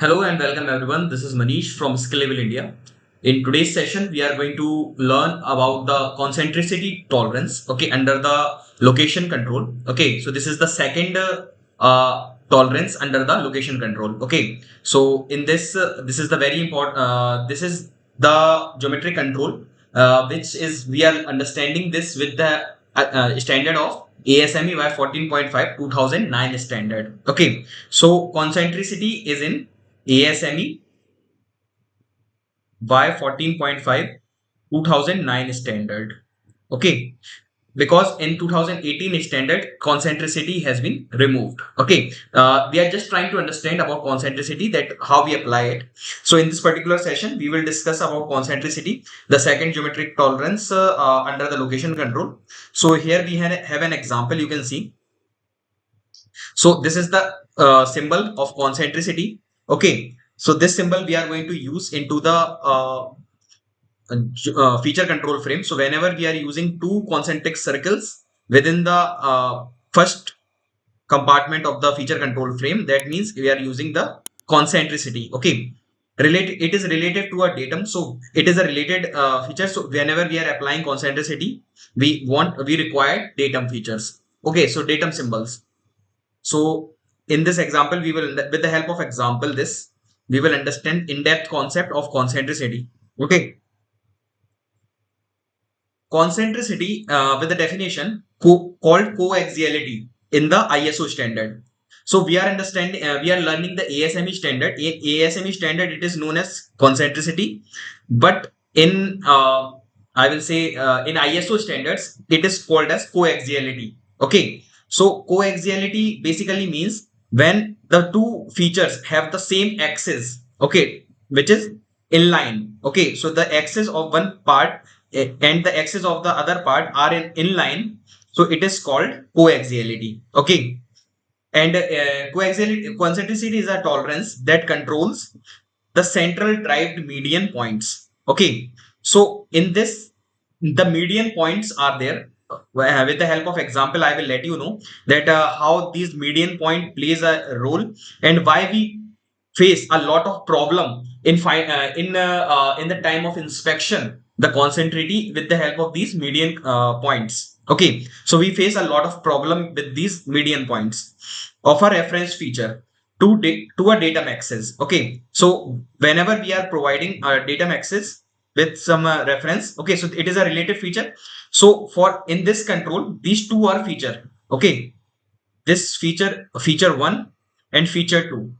Hello and welcome everyone. This is Manish from Skillable India. In today's session, we are going to learn about the concentricity tolerance. Okay, under the location control. Okay, so this is the second tolerance under the location control. Okay, so in this, this is the very important. This is the geometry control, which is we are understanding this with the standard of ASME by 14.5 2009 standard. Okay, so concentricity is in ASME by 14.5 2009 standard. Okay, because in 2018 standard concentricity has been removed. Okay, we are just trying to understand about concentricity, that how we apply it. So in this particular session we will discuss about concentricity, the second geometric tolerance under the location control. So here we have an example, you can see. So this is the symbol of concentricity. Okay, so this symbol we are going to use into the feature control frame. So whenever we are using two concentric circles within the first compartment of the feature control frame, that means we are using the concentricity. Okay, related, it is related to a datum, so it is a related feature. So whenever we are applying concentricity, we require datum features. Okay, so datum symbols. So in this example, we will, with the help of example, this we will understand in-depth concept of concentricity. Okay, concentricity with the definition called coaxiality in the ISO standard. So we are understanding, we are learning the ASME standard. ASME standard, it is known as concentricity, but in I will say in ISO standards, it is called as coaxiality. Okay, so coaxiality basically means when the two features have the same axis. Okay, which is in line. Okay, so the axis of one part and the axis of the other part are in line, so it is called coaxiality. Okay, and coaxiality, concentricity is a tolerance that controls the central derived median points. Okay, so in this, the median points are there. With the help of example, I will let you know that how these median point plays a role, and why we face a lot of problem in the time of inspection the concentricity with the help of these median points. Okay, so we face a lot of problem with these median points of a reference feature to a datum axis. Okay, so whenever we are providing a datum axis with some reference, okay, so it is a relative feature. So for in this control, these two are feature. Okay, this feature 1 and feature 2.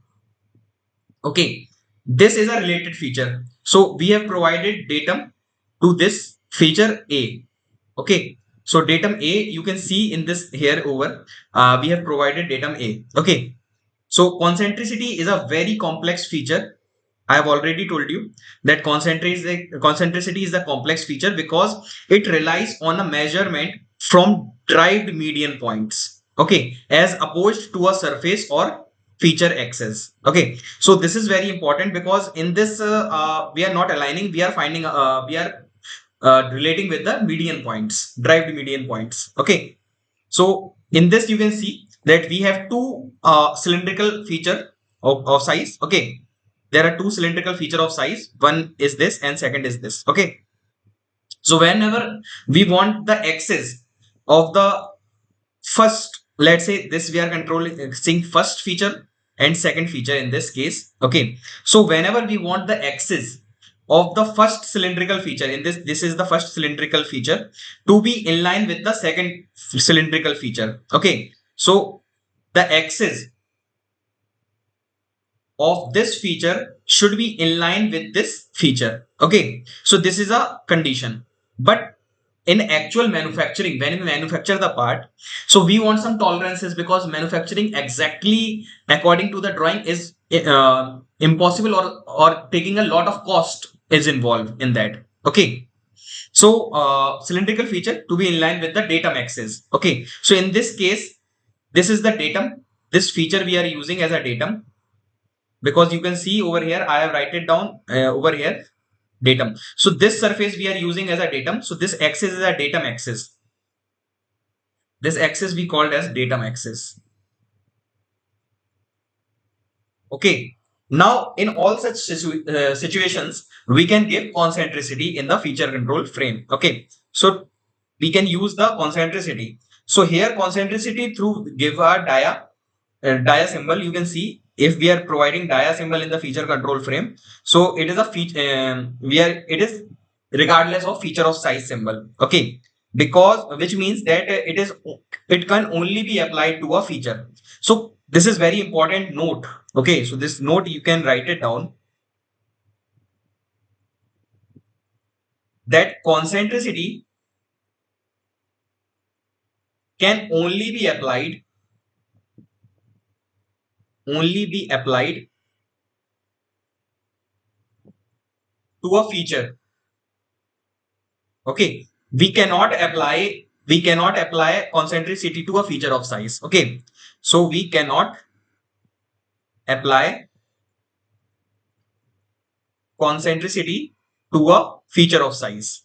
Okay, this is a related feature. So we have provided datum to this feature A. Okay, so datum A, you can see in this here over, we have provided datum A. Okay, so concentricity is a very complex feature. I have already told you that concentricity is a complex feature because it relies on a measurement from derived median points. Okay, as opposed to a surface or feature axis. Okay, so this is very important because in this we are not aligning, we are finding we are relating with the median points, derived median points. Okay, so in this you can see that we have two cylindrical feature of size. Okay, there are two cylindrical feature of size. One is this and second is this. Okay, so whenever we want the axis of the first, let's say this, we are controlling seeing first feature and second feature in this case. Okay, so whenever we want the axis of the first cylindrical feature, in this is the first cylindrical feature, to be in line with the second cylindrical feature. Okay, so the axis of this feature should be in line with this feature. Okay, so this is a condition, but in actual manufacturing, when we manufacture the part, so we want some tolerances, because manufacturing exactly according to the drawing is impossible, or taking a lot of cost is involved in that. Okay, so cylindrical feature to be in line with the datum axis. Okay, so in this case, this is the datum, this feature we are using as a datum, because you can see over here I have write it down over here, datum. So this surface we are using as a datum, so this axis is a datum axis. This axis we called as datum axis. Okay, Now, in all such situations, we can give concentricity in the feature control frame. Okay, so we can use the concentricity. So here concentricity through give a dia symbol. You can see if we are providing dia symbol in the feature control frame, so it is a feature. It is regardless of feature of size symbol. Okay, because which means that it can only be applied to a feature. So this is very important note. Okay, so this note you can write it down, that concentricity can only be applied to a feature. Okay, we cannot apply concentricity to a feature of size. Okay, so we cannot apply concentricity to a feature of size.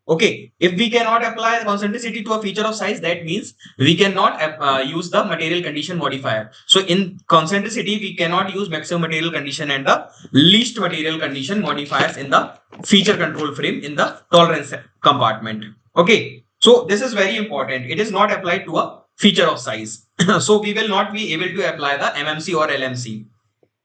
Okay, if we cannot apply concentricity to a feature of size, that means we cannot use the material condition modifier. So in concentricity, we cannot use maximum material condition and the least material condition modifiers in the feature control frame in the tolerance compartment. Okay, so this is very important. It is not applied to a feature of size. So we will not be able to apply the MMC or LMC.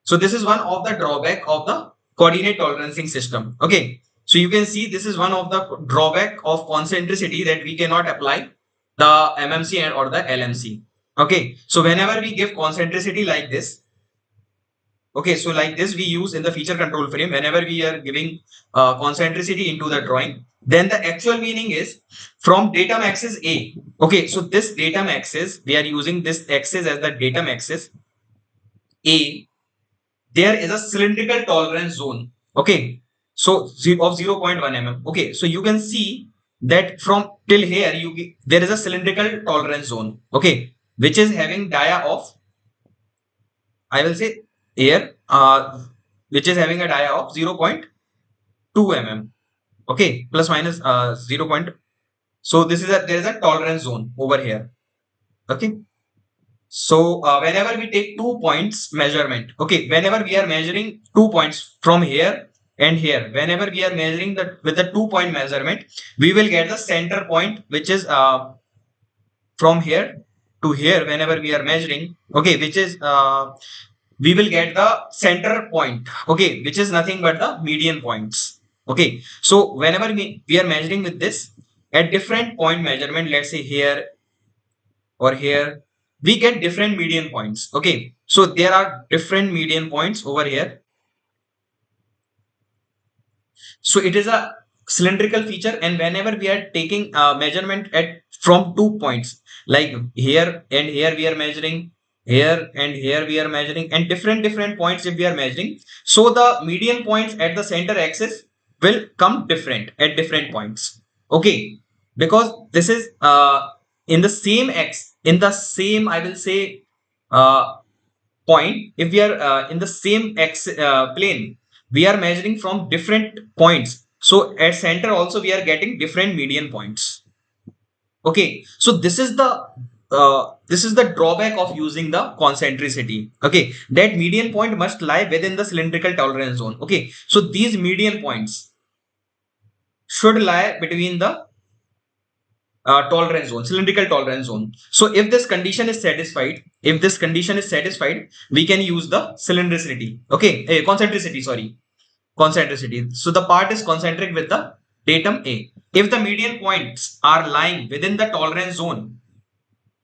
So this is one of the drawback of the coordinate tolerancing system. Okay. So you can see this is one of the drawback of concentricity, that we cannot apply the MMC or the LMC. Okay. So whenever we give concentricity like this, okay, so like this we use in the feature control frame, whenever we are giving concentricity into the drawing, then the actual meaning is from datum axis A. Okay. So this datum axis, we are using this axis as the datum axis A. There is a cylindrical tolerance zone. Okay, so of 0.1 mm. Okay, so you can see that from till here there is a cylindrical tolerance zone. Okay, which is having dia of, I will say here, which is having a dia of 0.2 mm. Okay, plus minus 0. So this is there is a tolerance zone over here. Okay. So whenever we take 2 points measurement, okay, whenever we are measuring 2 points from here and here, whenever we are measuring that with the 2 point measurement, we will get the center point, which is from here to here. Whenever we are measuring, okay, which is we will get the center point, okay, which is nothing but the median points. Okay, so whenever we are measuring with this at different point measurement, let's say here or here, we get different median points. Okay, so there are different median points over here. So it is a cylindrical feature, and whenever we are taking measurement at from 2 points, like here and here we are measuring, here and here we are measuring, and different points if we are measuring, so the median points at the center axis will come different at different points. Okay, because this is in the same x, in the same, I will say, uh, point, if we are in the same x plane, we are measuring from different points, so at center also we are getting different median points. Okay, so this is the drawback of using the concentricity. Okay, that median point must lie within the cylindrical tolerance zone. Okay, so these median points should lie between the tolerance zone, cylindrical tolerance zone. So if this condition is satisfied, we can use the cylindricity. Okay, concentricity, sorry, concentricity. So the part is concentric with the datum A. If the median points are lying within the tolerance zone,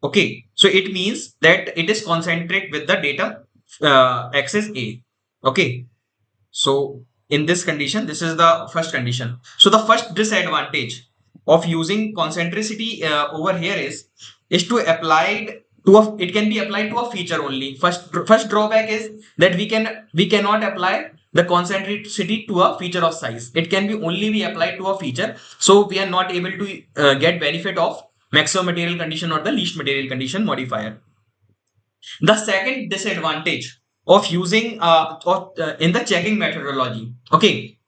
okay, so it means that it is concentric with the datum axis A. Okay, so in this condition, this is the first condition. So the first disadvantage of using concentricity over here is to apply to a, it can be applied to a feature only. First drawback is that we cannot apply the concentricity to a feature of size. It can be only be applied to a feature, so we are not able to get benefit of maximum material condition or the least material condition modifier. The second disadvantage of using in the checking methodology, okay,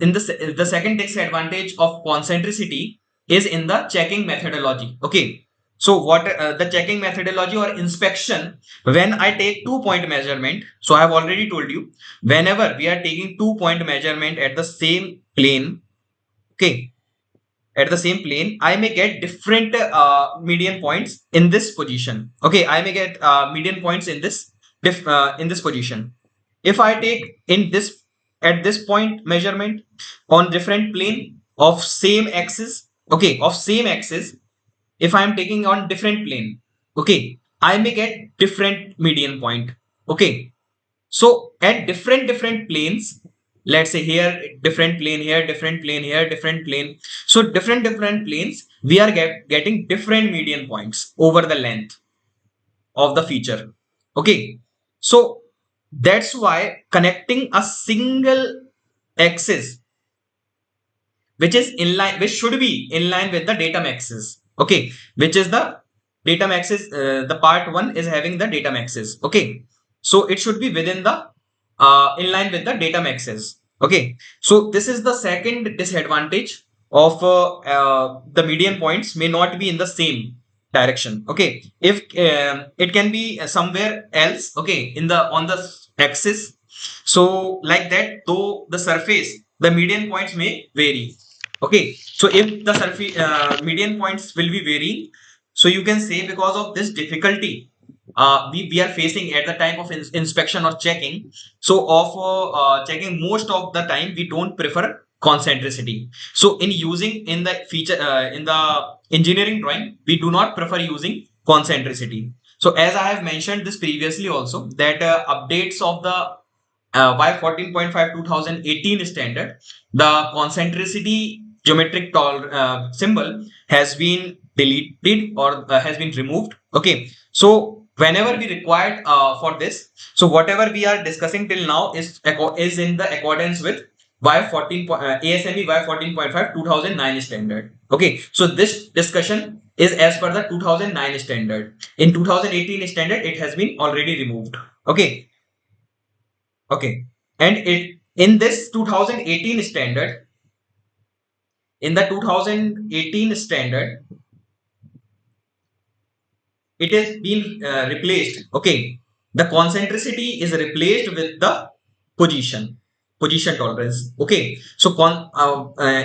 in the second disadvantage of concentricity is in the checking methodology. Okay, So what the checking methodology or inspection, when I take 2 point measurement, so I have already told you, whenever we are taking 2 point measurement at the same plane, okay, at the same plane, I may get different median points in this position. Okay, I may get median points in this position. If I take in this at this point measurement on different plane of same axis, okay, of same axis, if I am taking on different plane, okay, I may get different median point. Okay, so at different planes, let's say here different plane, here different plane, here different plane. So different planes, we are getting different median points over the length of the feature. Okay, so that's why connecting a single axis which is in line, which should be in line with the datum axis. Okay, which is the datum axis. The part one is having the datum axis. Okay, so it should be within the in line with the datum axis. Okay, so this is the second disadvantage of the median points may not be in the same direction. Okay, if it can be somewhere else. Okay, in the on the axis. So like that, though the surface, the median points may vary. Okay, so if the surface median points will be varying, so you can say because of this difficulty we are facing at the time of inspection or checking. So of checking, most of the time we don't prefer concentricity. So in using in the feature in the engineering drawing, we do not prefer using concentricity. So as I have mentioned this previously also, that updates of the by 14.5 2018 standard, the concentricity geometric symbol has been deleted or has been removed. Okay, so whenever we required for this, so whatever we are discussing till now is in the accordance with ASME y 14.5 2009 standard. Okay, so this discussion is as per the 2009 standard. In 2018 standard, it has been already removed. Okay, okay. And it in this 2018 standard, in the 2018 standard, it has been replaced. Okay. The concentricity is replaced with the position, position tolerance. Okay. So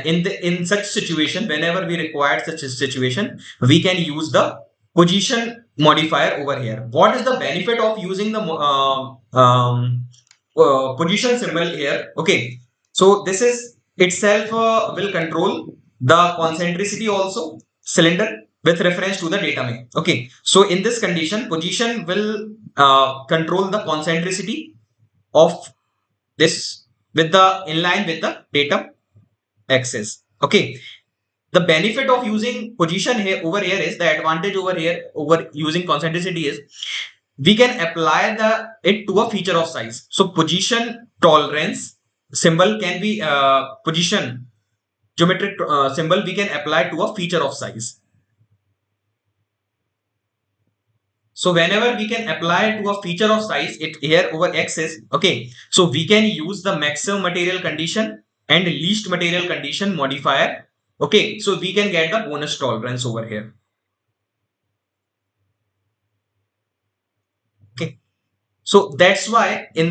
in such situation, whenever we require such a situation, we can use the position modifier over here. What is the benefit of using the position symbol here? Okay, so this is itself will control the concentricity also cylinder with reference to the datum. Okay, so in this condition, position will control the concentricity of this with the in line with the datum axis. Okay, the benefit of using position here over here is, the advantage over here over using concentricity is, we can apply it to a feature of size. So position tolerance symbol can be position geometric symbol we can apply to a feature of size. So whenever we can apply to a feature of size, it here over axis. Okay, so we can use the maximum material condition and least material condition modifier. Okay, so we can get the bonus tolerance over here. Okay, so that's why in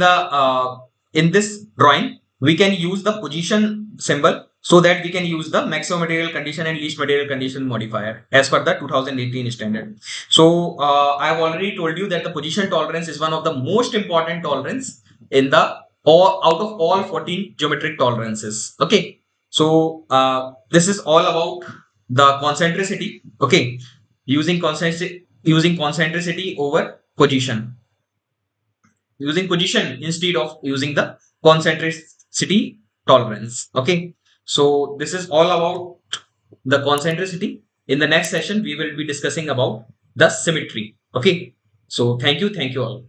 this drawing we can use the position symbol, so that we can use the maximum material condition and least material condition modifier as per the 2018 standard. So I have already told you that the position tolerance is one of the most important tolerance in the out of all 14 geometric tolerances. Okay, so this is all about the concentricity. Okay, using concentricity over position, using position instead of using the concentricity tolerance. Okay, so this is all about the concentricity. In the next session, we will be discussing about the symmetry. Okay, so thank you all.